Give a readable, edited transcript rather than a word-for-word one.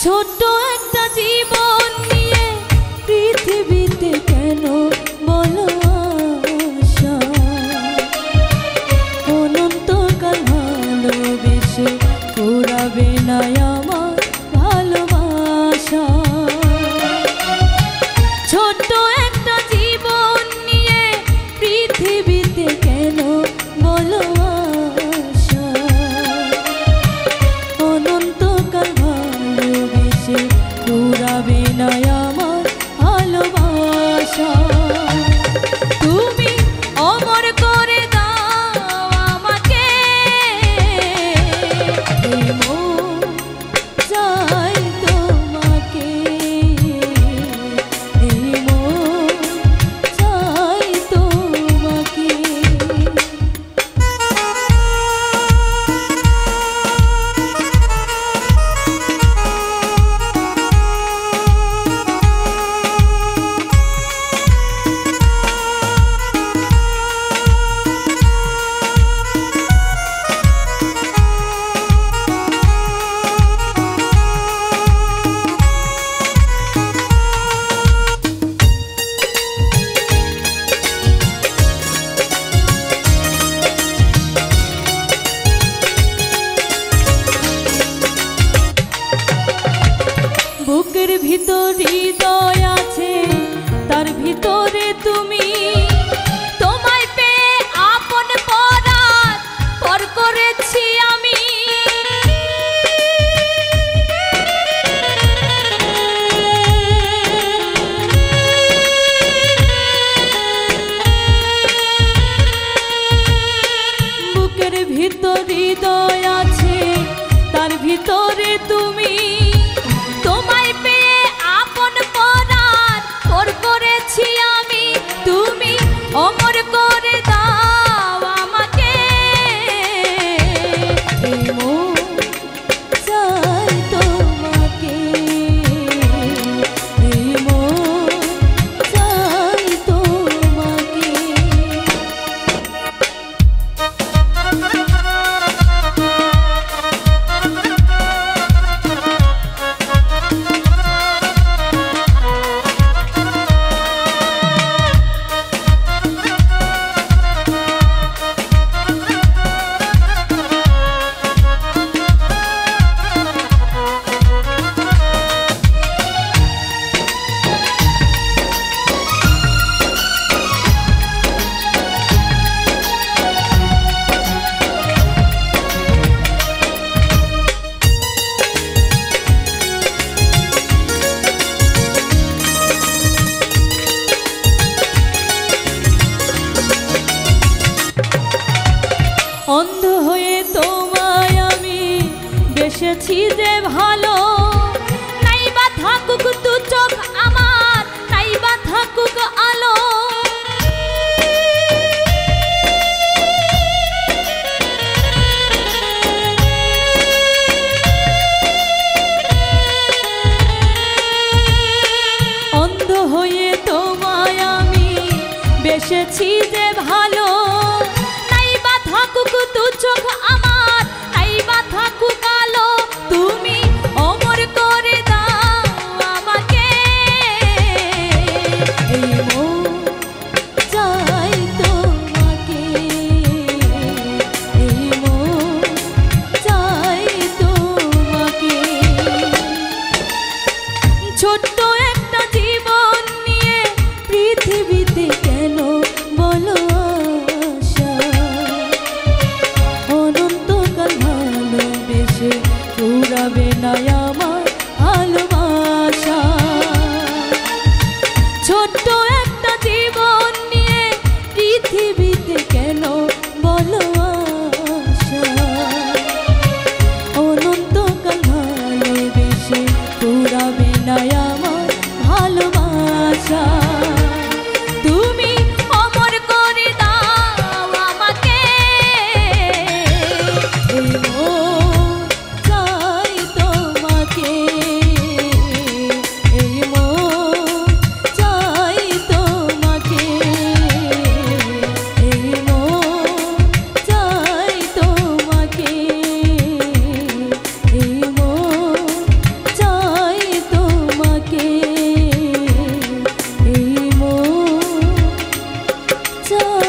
ছোট্ট একটা জীবন নিয়ে পৃথিবীতে কেন বলো আশা, অনন্তকাল ভালোবেসে ফুরাবে না আমার ভালোবাসা। ছোট্ট একটা জীবন নিয়ে পৃথিবীতে কেন বলো আশা, অনন্তকাল ভালোবেসে ফুরাবে না আমার ভালোবাসা। তুমি অমর করে দাও আমাকে, এই মন চাই তোমাকে, এই মন চাই তোমাকে। বুকের ভিতর হৃদয় আছে, তার ভিতরে তুমি, তোমায় পেয়ে আপন পরার পর করেছি আমি। বুকের ভিতর হৃদয় আছে, তার ভিতরে তুমি, তোমায় পেয়ে আপন পরার পর করেছি আমি। তুমি অমর করে দাও আমাকে, এই মন চাই তোমাকে, এই মন চাই তোমাকে। অন্ধ হয়ে তোমায় আমি বেসেছি যে ভালো, নাই বা থাকুক দু চোখ আমার, নাই বা থাকুক আলো। অন্ধ হয়ে তোমায় আমি বেসেছি যে ভালো, থাকুক দু চোখ আমার, নাই বা থাকুক আলো। তুমি অমর করে দাও আমাকে, এই মন চোখ